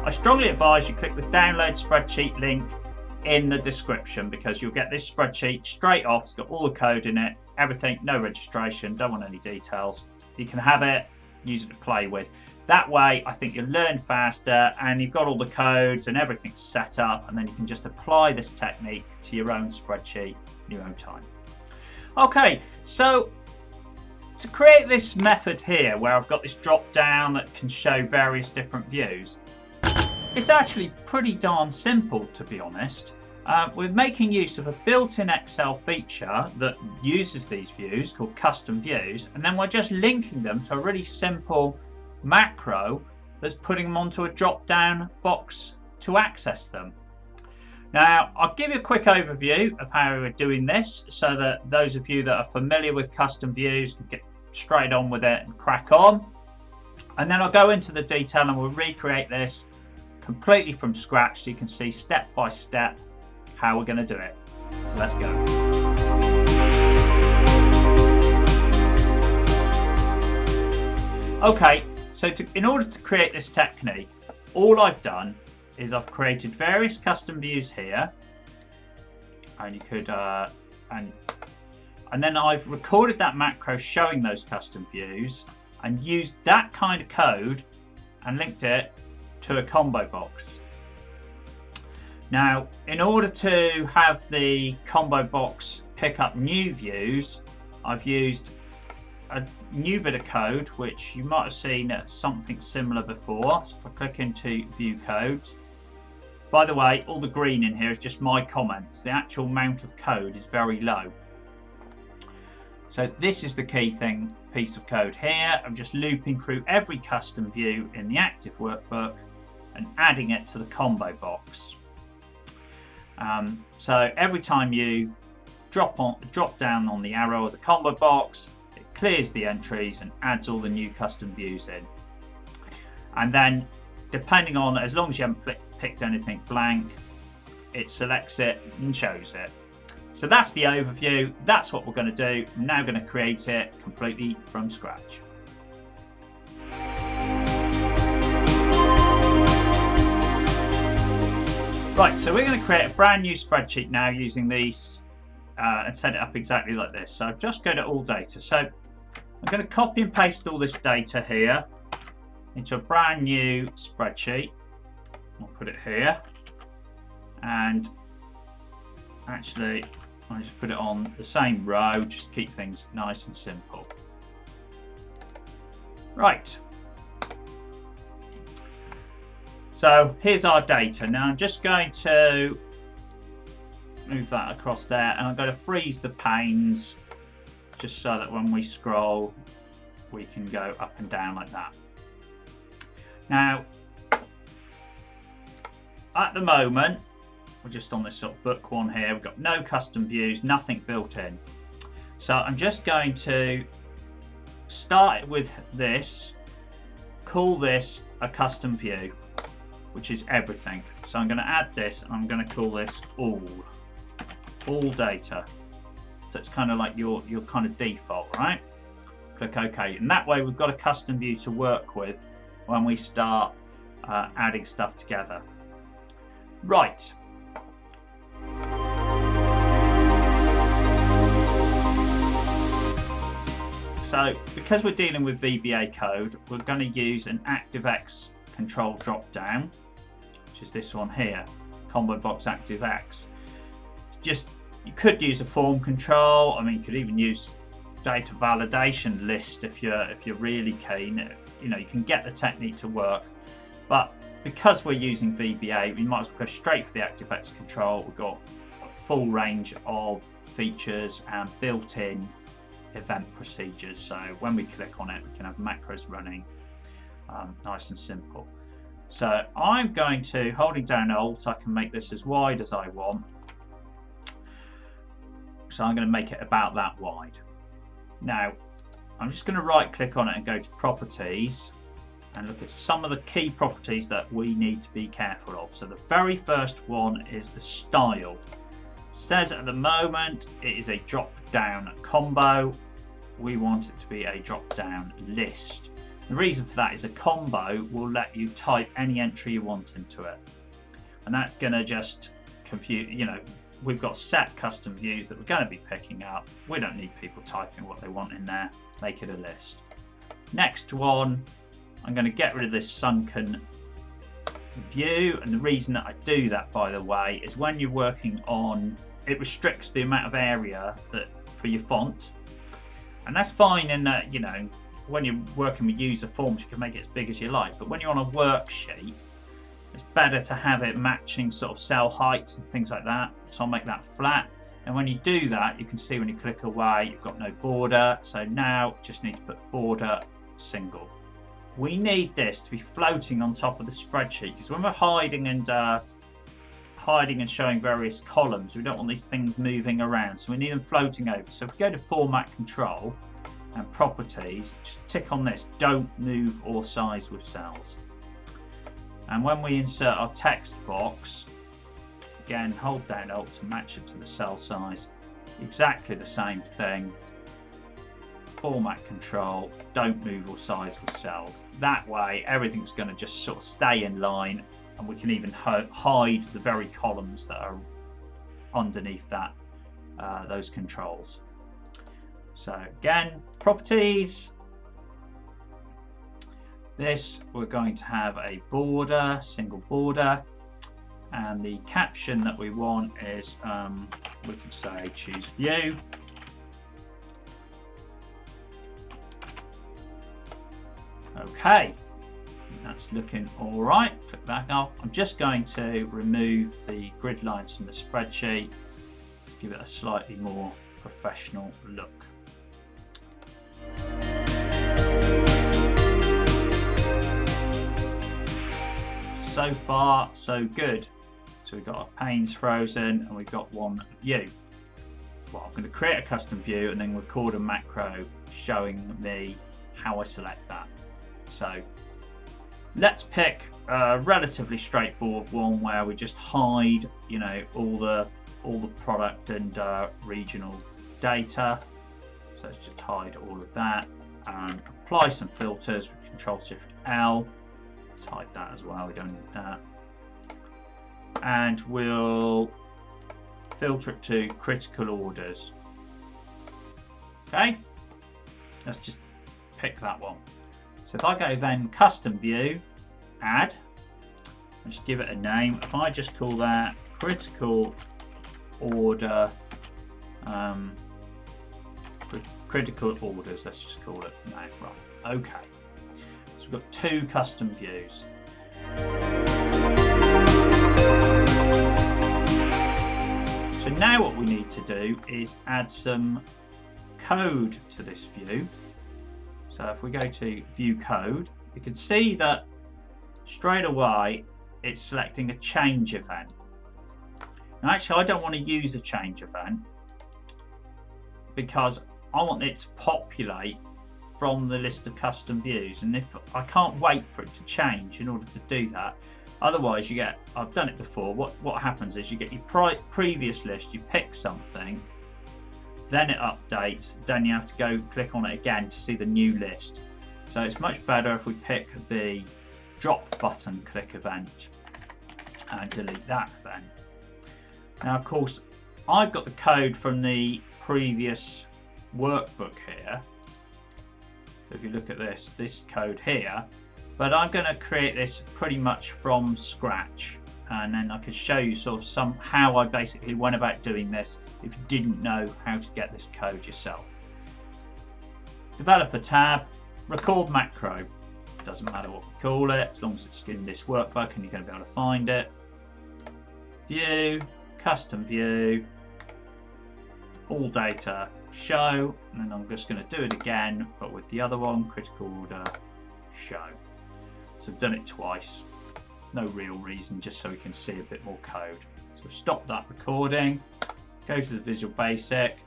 I strongly advise you click the download spreadsheet link in the description, because you'll get this spreadsheet straight off. It's got all the code in it, everything, no registration, don't want any details. You can have it, use it to play with. That way, I think you'll learn faster, and you've got all the codes and everything set up, and then you can just apply this technique to your own spreadsheet in your own time. Okay, so to create this method here, where I've got this drop down that can show various different views, it's actually pretty darn simple, to be honest. We're making use of a built-in Excel feature that uses these views called custom views, and then we're just linking them to a really simple macro that's putting them onto a drop-down box to access them. Now, I'll give you a quick overview of how we're doing this, so that those of you that are familiar with custom views can get straight on with it and crack on. And then I'll go into the detail and we'll recreate this completely from scratch, so you can see step by step how we're going to do it. So let's go. Okay, so in order to create this technique, all I've done is I've created various custom views here, and you could and then I've recorded that macro showing those custom views and used that kind of code and linked it to a combo box. Now, in order to have the combo box pick up new views, I've used a new bit of code, which you might have seen something similar before. So if I click into view codes, by the way, all the green in here is just my comments. The actual amount of code is very low. So this is the key piece of code here. I'm just looping through every custom view in the active workbook and adding it to the combo box. So every time you drop down on the arrow of the combo box, it clears the entries and adds all the new custom views in. And then, depending on, as long as you haven't picked anything blank, it selects it and shows it. So that's the overview. That's what we're going to do. I'm now going to create it completely from scratch. Right, so we're going to create a brand new spreadsheet now using these and set it up exactly like this. So just go to all data. So I'm going to copy and paste all this data here into a brand new spreadsheet. I'll put it here, and actually I'll just put it on the same row just to keep things nice and simple. Right. So here's our data. Now I'm just going to move that across there, and I'm going to freeze the panes just so that when we scroll we can go up and down like that. Now at the moment we're just on this sort of book one here. We've got no custom views, nothing built in. So I'm just going to start with this, call this a custom view, which is everything. So I'm going to add this, and I'm going to call this all data. So it's kind of like your kind of default, right? Click OK, and that way we've got a custom view to work with when we start adding stuff together. Right. So because we're dealing with VBA code, we're going to use an ActiveX control drop down, which is this one here, combo box ActiveX. Just, you could use a form control. I mean, you could even use data validation list if you're really keen. You know, you can get the technique to work, but because we're using VBA, we might as well go straight for the ActiveX control. We've got a full range of features and built-in event procedures. So when we click on it, we can have macros running. Nice and simple. So I'm going to, holding down Alt, I can make this as wide as I want. So I'm going to make it about that wide. Now I'm just going to right click on it and go to properties and look at some of the key properties that we need to be careful of. So the very first one is the style. It says at the moment it is a drop down combo. We want it to be a drop down list. The reason for that is a combo will let you type any entry you want into it. And that's going to just confuse, we've got set custom views that we're going to be picking up. We don't need people typing what they want in there. Make it a list. Next one, I'm going to get rid of this sunken view. And the reason that I do that, by the way, is when you're working on, it restricts the amount of area that for your font. And that's fine in that, when you're working with user forms, you can make it as big as you like. But when you're on a worksheet, it's better to have it matching sort of cell heights and things like that. So I'll make that flat. And when you do that, you can see when you click away, you've got no border. So now just need to put border single. We need this to be floating on top of the spreadsheet, because when we're hiding and showing various columns, we don't want these things moving around. So we need them floating over. So if we go to Format Control and Properties, just tick on this, don't move or size with cells. And when we insert our text box, again, hold down Alt to match it to the cell size. Exactly the same thing. Format Control, don't move or size with cells. That way, everything's going to just sort of stay in line, and we can even hide the very columns that are underneath that, those controls. So again, Properties. This, we're going to have a border, single border, and the caption that we want is, we can say choose view. Okay, that's looking all right. Click that off. I'm just going to remove the grid lines from the spreadsheet to give it a slightly more professional look. So far, so good. So we've got our panes frozen and we've got one view. Well, I'm going to create a custom view and then record a macro showing me how I select that. So let's pick a relatively straightforward one where we just hide, all the product and regional data. So let's just hide all of that and apply some filters with Control-Shift-L. Let's hide that as well, we don't need that. And we'll filter it to critical orders. Okay, let's just pick that one. So if I go then custom view, add, let's give it a name. If I just call that critical order, critical orders, let's just call it now. Right, okay. So we've got two custom views. So now what we need to do is add some code to this view. So if we go to view code, you can see that straight away it's selecting a change event. Now actually I don't want to use a change event because I want it to populate from the list of custom views, and if I can't wait for it to change in order to do that, otherwise you get, I've done it before, what happens is you get your previous list, you pick something, then it updates, then you have to go click on it again to see the new list. So it's much better if we pick the drop button click event and delete that event. Now of course I've got the code from the previous workbook here. So if you look at this code here, but I'm going to create this pretty much from scratch, and then I could show you sort of how I basically went about doing this if you didn't know how to get this code yourself. Developer tab, record macro. Doesn't matter what we call it, as long as it's in this workbook and you're going to be able to find it. View, custom view, all data, show, and then I'm just going to do it again, but with the other one, critical order, show. So I've done it twice. No real reason, just so we can see a bit more code. So stop that recording, go to the Visual Basic.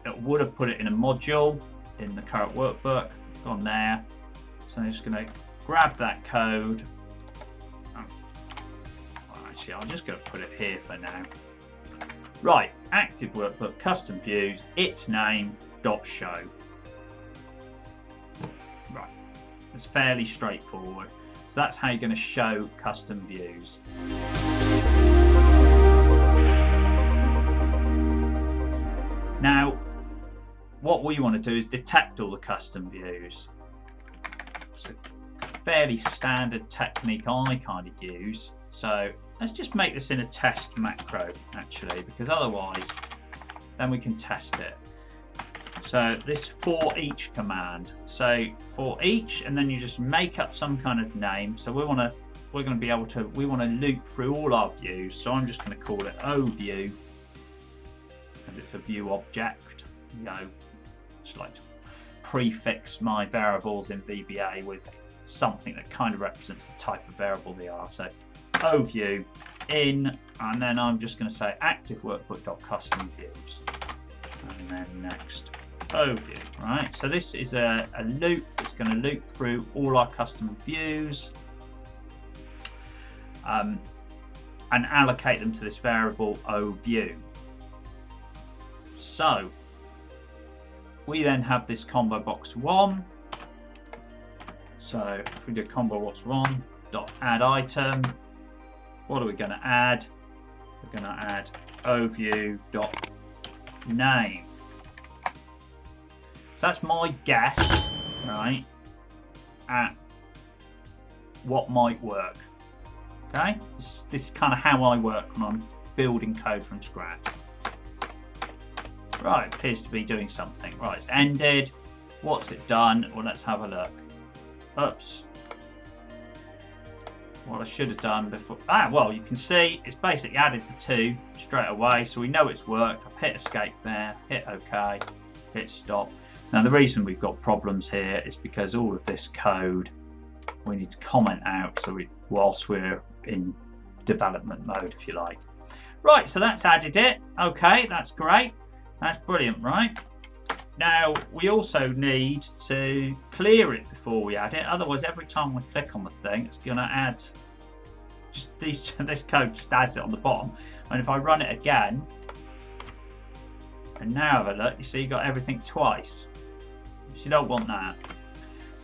It would have put it in a module in the current workbook, gone there. So I'm just going to grab that code. Actually, I'm just going to put it here for now. Right, active workbook, custom views, its name, .show. Right, It's fairly straightforward. So that's how you're going to show custom views. Now, what we want to do is detect all the custom views. It's a fairly standard technique I kind of use. So let's just make this in a test macro, actually, because otherwise then we can test it. So this for each command. So for each, and then you just make up some kind of name. So we want to loop through all our views. So I'm just going to call it OView, as it's a view object. You know, just like to prefix my variables in VBA with something that kind of represents the type of variable they are. So OView in, and then I'm just going to say active workbook.custom views, and then next OView. Right, so this is a loop that's going to loop through all our custom views and allocate them to this variable OView. So we then have this combo box 1. So if we do combo box 1 dot add item, what are we going to add? We're going to add OView dot name. So that's my guess, right, at what might work. Okay, this is kind of how I work when I'm building code from scratch. Right, appears to be doing something. Right, it's ended. What's it done? Well, let's have a look. Oops. What I should have done before. Well, you can see it's basically added the 2 straight away, so we know it's worked. I've hit escape there, hit OK, hit stop. Now, the reason we've got problems here is because all of this code we need to comment out whilst we're in development mode, if you like. Right, so that's added it. Okay, that's great. That's brilliant, right? Now, we also need to clear it before we add it. Otherwise, every time we click on the thing, it's going to add just this code just adds it on the bottom. And if I run it again, and now have a look, you see you got everything twice. So you don't want that.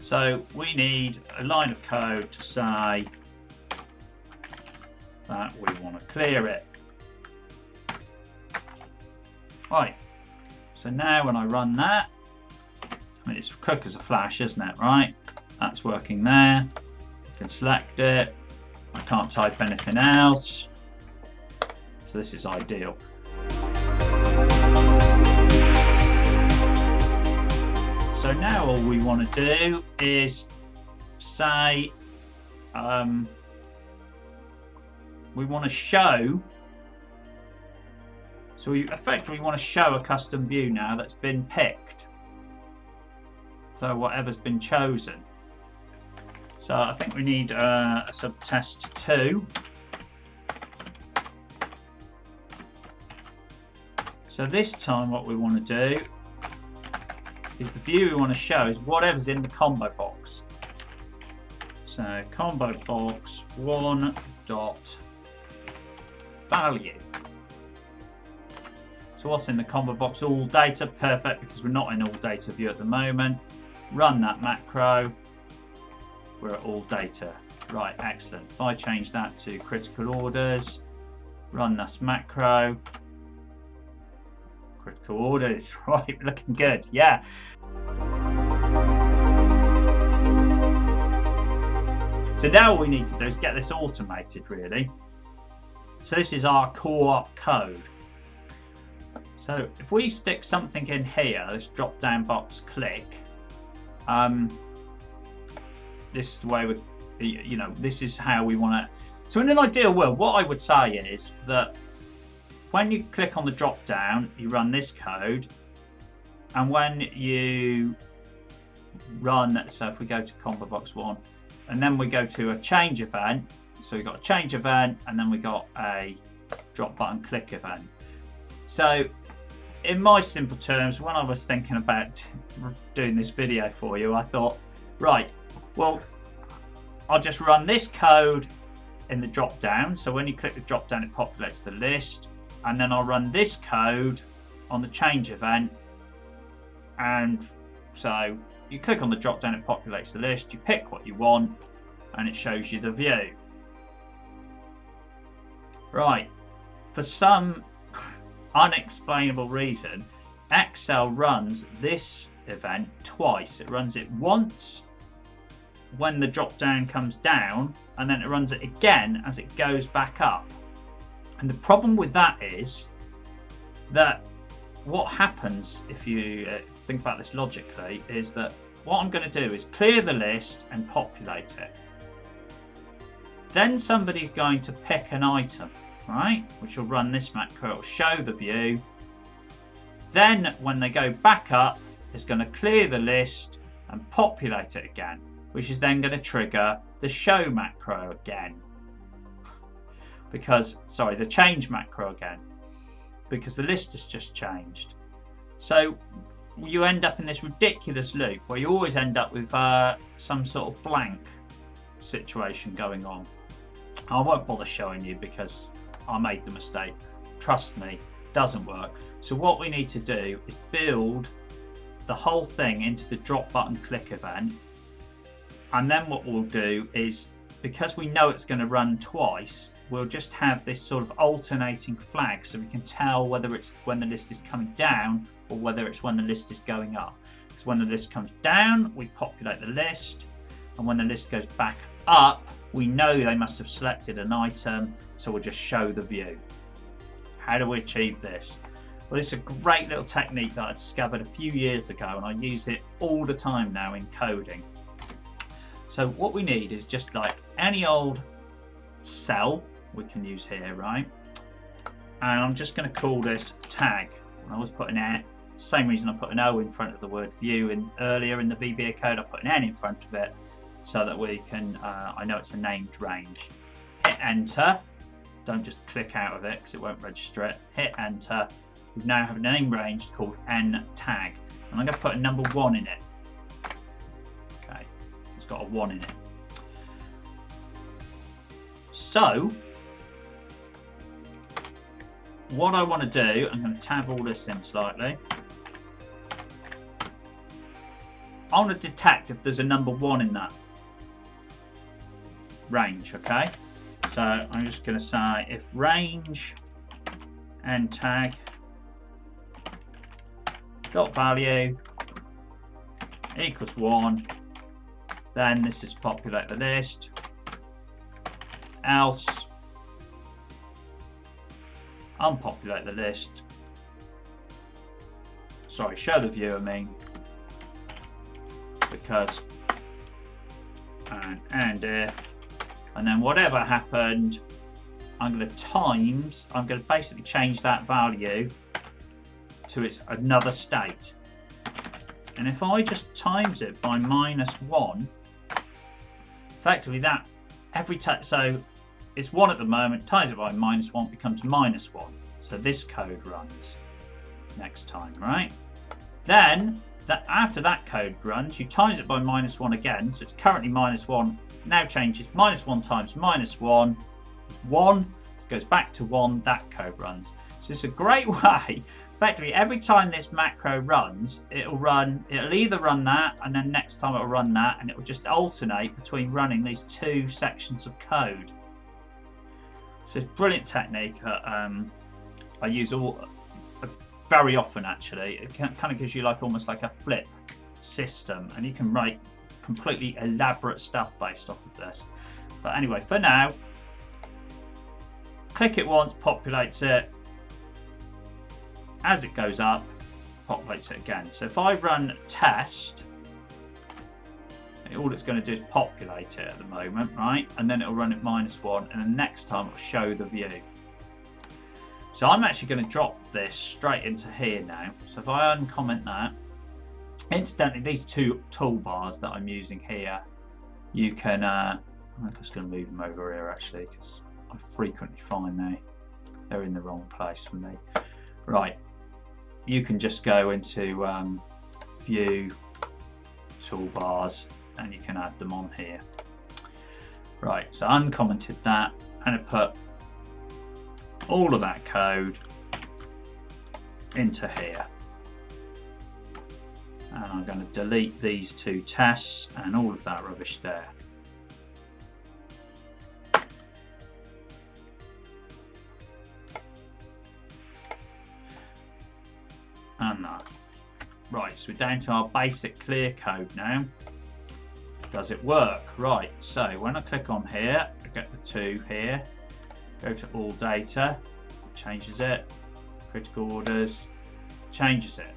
So we need a line of code to say that we want to clear it. Right. So now when I run that, I mean, it's quick as a flash, isn't it? Right. That's working there. I can select it. I can't type anything else. So this is ideal. So now all we want to do is say we want to show. So we effectively want to show a custom view now that's been picked. So whatever's been chosen. So I think we need a subtest 2. So this time what we want to do is the view we want to show is whatever's in the combo box. So combo box 1 dot value. So what's in the combo box? All data. Perfect, because we're not in all data view at the moment. Run that macro. We're at all data. Right, excellent. If I change that to critical orders, run this macro. Critical orders, right, looking good, yeah. So now all we need to do is get this automated, really. So this is our core code. So if we stick something in here, this drop down box click, this is the way this is how we want to. So in an ideal world, what I would say is that when you click on the drop down, you run this code, and when you run, so if we go to combo box 1, and then we go to a change event, so we've got a change event, and then we got a drop button click event. So in my simple terms, when I was thinking about doing this video for you, I thought, right, well, I'll just run this code in the drop down. So when you click the drop down, it populates the list, and then I'll run this code on the change event. And so, you click on the drop down, it populates the list, you pick what you want, and it shows you the view. Right, for some unexplainable reason, Excel runs this event twice. It runs it once when the drop down comes down, and then it runs it again as it goes back up. And the problem with that is that what happens, if you think about this logically, is that what I'm going to do is clear the list and populate it. Then somebody's going to pick an item, right, which will run this macro. It will show the view. Then when they go back up, it's going to clear the list and populate it again, which is then going to trigger the show macro again. Because, sorry, the change macro again, because the list has just changed. So you end up in this ridiculous loop where you always end up with some sort of blank situation going on. I won't bother showing you because I made the mistake. Trust me, it doesn't work. So what we need to do is build the whole thing into the drop button click event. And then what we'll do is, because we know it's going to run twice, we'll just have this sort of alternating flag so we can tell whether it's when the list is coming down or whether it's when the list is going up. Because when the list comes down, we populate the list, and when the list goes back up, we know they must have selected an item, so we'll just show the view. How do we achieve this? Well, this is a great little technique that I discovered a few years ago, and I use it all the time now in coding. So what we need is just like any old cell we can use here, right? And I'm just going to call this tag. I always put an N, same reason I put an O in front of the word view earlier in the VBA code. I put an N in front of it so that we can, I know it's a named range. Hit enter. Don't just click out of it because it won't register it. Hit enter. We now have a name range called N tag. And I'm going to put a number 1 in it. Okay, so it's got a 1 in it. So, what I want to do, I'm going to tab all this in slightly. I want to detect if there's a number 1 in that range, okay? So I'm just going to say if range and tag dot value equals 1, then this is populate the list. Else unpopulate the list. Sorry, show the view, I mean, because and if, and then whatever happened, I'm going to basically change that value to its another state. And if I just times it by -1, effectively that every time, so it's 1 at the moment, times it by -1 becomes -1. So this code runs next time, right? Then after that code runs, you times it by -1 again. So it's currently -1, now changes -1 times -1, 1, it goes back to 1, that code runs. So it's a great way. Effectively, every time this macro runs, it'll either run that, and then next time it'll run that, and it will just alternate between running these 2 sections of code. So it's a brilliant technique that I use very often actually. It kind of gives you like almost like a flip system, and you can write completely elaborate stuff based off of this. But anyway, for now, click it once, populates it. As it goes up, populates it again. So if I run test, all it's going to do is populate it at the moment, right? And then it'll run at -1, and then next time it'll show the view. So I'm actually going to drop this straight into here now. So if I uncomment that, incidentally, these 2 toolbars that I'm using here, you can, I'm just going to move them over here actually, because I frequently find they're in the wrong place for me. Right, you can just go into view toolbars and you can add them on here. Right, so uncommented that, and I put all of that code into here. And I'm going to delete these two tests and all of that rubbish there. And that. Right, so we're down to our basic clear code now. Does it work? Right, so when I click on here, I get the 2 here, go to all data, changes it, critical orders, changes it.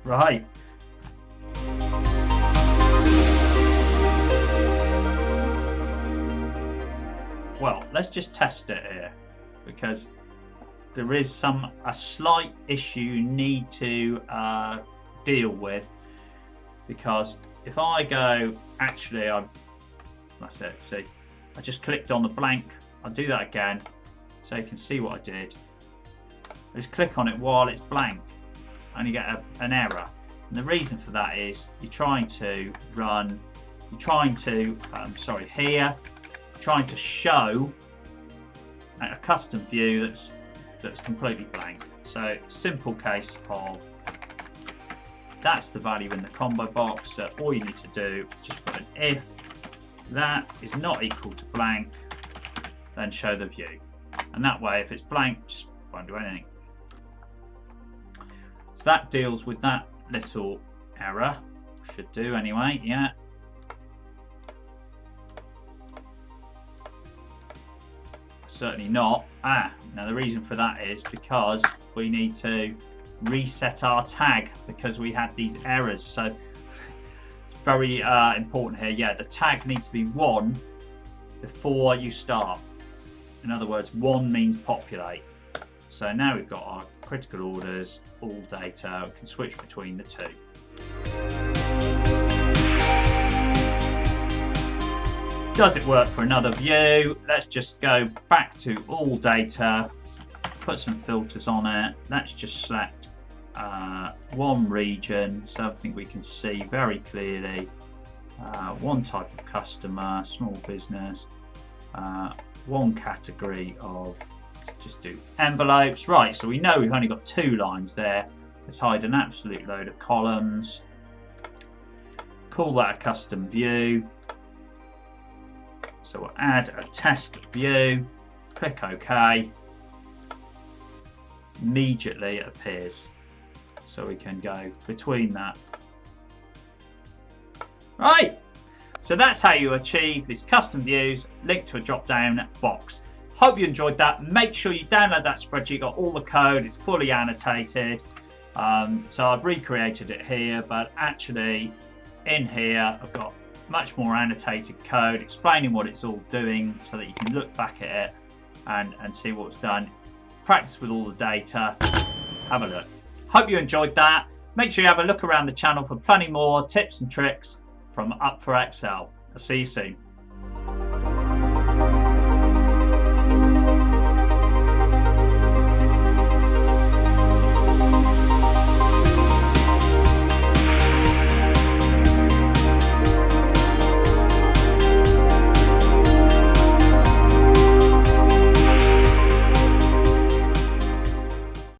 Right. Well, let's just test it here, because there is a slight issue you need to deal with, because if I go, actually, that's it, see, I just clicked on the blank. I'll do that again so you can see what I did. I just click on it while it's blank and you get an error. And the reason for that is you're trying to show a custom view that's completely blank. So simple case of that's the value in the combo box. So all you need to do is just put an if that is not equal to blank, then show the view. And that way, if it's blank, just won't do anything. So that deals with that little error. Should do anyway, yeah. Certainly not. Now the reason for that is because we need to reset our tag because we had these errors. So it's very important here. Yeah, the tag needs to be 1 before you start. In other words, 1 means populate. So now we've got our critical orders, all data. We can switch between the 2. Does it work for another view? Let's just go back to all data, put some filters on it. Let's just select one region so I think we can see very clearly one type of customer, small business, one category of, just do envelopes. Right, so we know we've only got 2 lines there. Let's hide an absolute load of columns. Call that a custom view. So we'll add a test view, click OK. Immediately it appears. So we can go between that. Right, so that's how you achieve these custom views linked to a drop-down box. Hope you enjoyed that. Make sure you download that spreadsheet, got all the code, it's fully annotated. So I've recreated it here, but actually in here I've got much more annotated code explaining what it's all doing so that you can look back at it and see what's done. Practice with all the data, have a look. Hope you enjoyed that. Make sure you have a look around the channel for plenty more tips and tricks from Up for Excel. I'll see you soon.